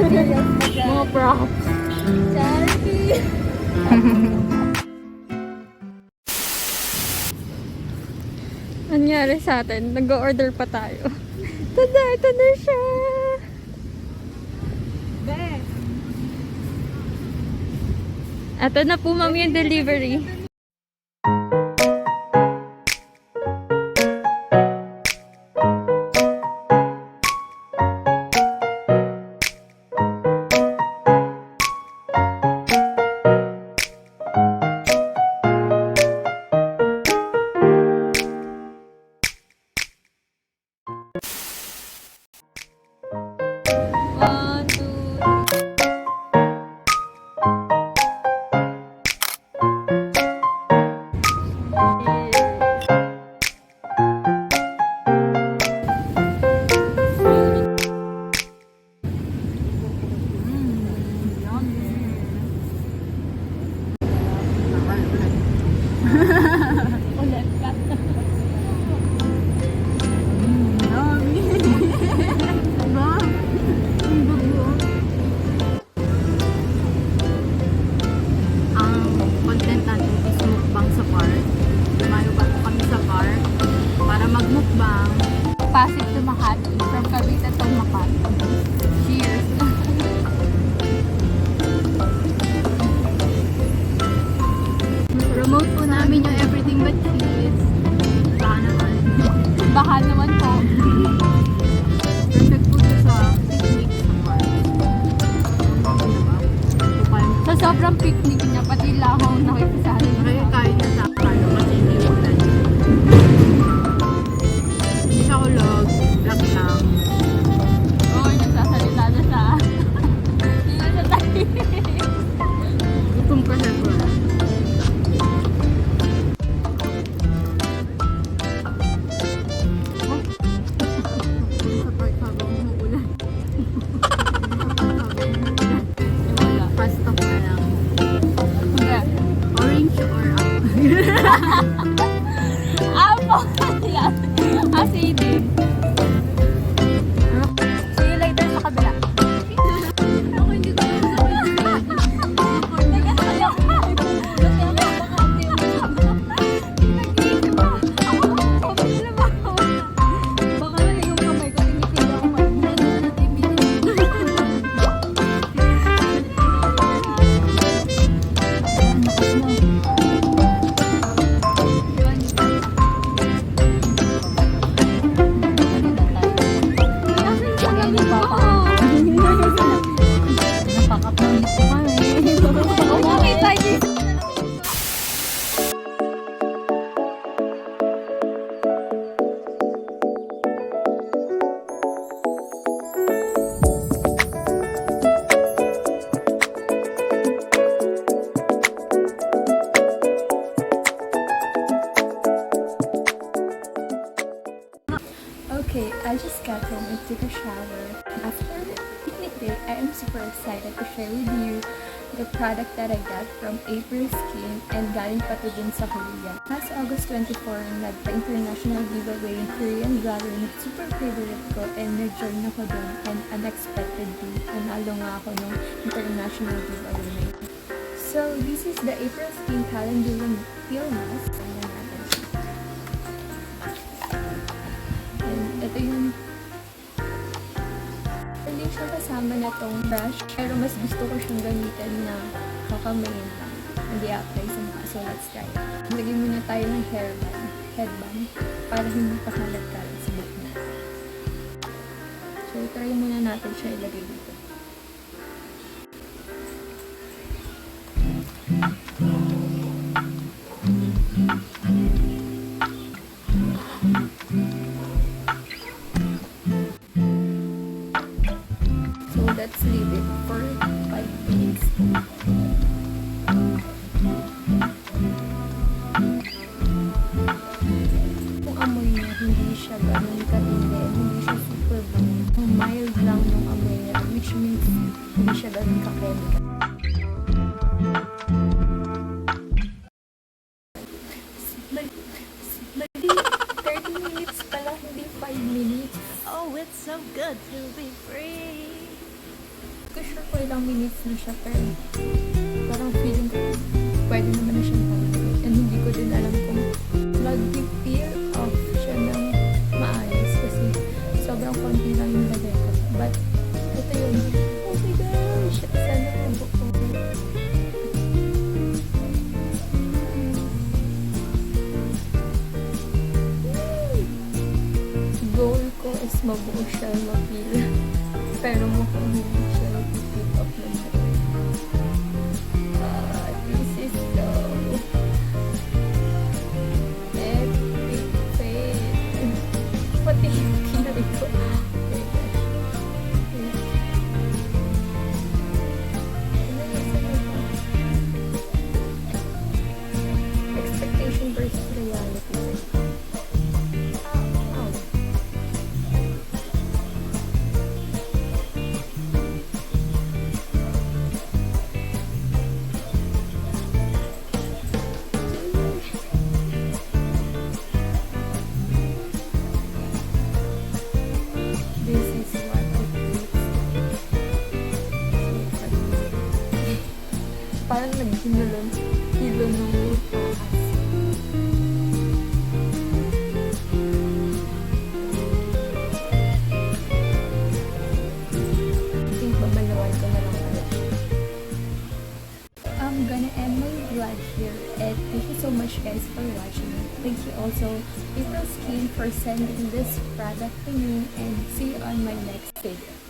materials pa dyan. Mga props. Charity! Nangyari sa atin, nag-order pa tayo. Tada, ito na siya! Bes! Ito na po, ma'am, yung delivery. One, two, ulit ka. Content natin is mukbang sa park. Lumayo ba kami sa park para magmukbang. Pasig to Makati. From Cavite to Makati. Cheers! Promote po namin yung everything but kids. Baka naman. Baka naman po. Perfect po ito sa picnic sa park. Sa sobrang picnic niya, pati lahaw nakikisali. Kaya kain na sa kano kasi hindi ulan. Hindi siya kulog. Black lang. Oo, nagsasalita na siya. Hindi na siya tayo. Gutom ka sa bro. Sa park habang umuulan. Fast talk na lang. Hindi. Orange or apple? Apple! Yan. Acidic. See you later sa kabila. Ako hindi ko alam sa Baka na yung kamay ko, tinitig ako Okay, I just got home and took a shower. After the picnic day, I am super excited to share with you the product that I got from April Skin and galing pa to din sa Korea. Last August 24, nagpa-international giveaway in Korean Gallery na super favorite ko and nag-join ako doon and unexpectedly, nanalo nga ako ng international giveaway na yun. So, this is the April Skin Calendula Peel Mask. Tingnan natin siya. Ito yung hindi siya kasama na tong brush, pero mas gusto ko siyang gamitin na kakamayin lang, hindi apply sa mukha. So let's try it. Lagyan muna tayo ng headband para hindi pakalat-kalat sa buhok natin. So try muna natin siya ilagay dito. Let's leave it for 5 minutes. Kung amoy niya, hindi siya ganun katindi, hindi siya super bango. Mild lang yung amoy niya, which means hindi siya ganun ka-chemical. Bali, 30 minutes pala, hindi 5 minutes. Oh, it's so good to be free. Hindi ko sure kung ilang minutes na siya, pero parang feeling ko pwede naman na siyang pag-peel. And hindi ko din alam kung mag-peel off siya ng maayos kasi sobrang konti lang yung lagay ko. But, ito yung, oh my gosh, sana mabuo. Goal ko is mabuo siya, mapil. Pero mukhang hindi siya nag-pick up ng this is so epic fail. Pati yung kinari ko. Expectation versus reality. This is what it looks like. Parang naghinulon nung ahas. I think babalawal ko na lang pala. I'm gonna end my vlog here, and thank you so much guys for watching. Thank you also April Skin for sending this product to me, and see you on my next video.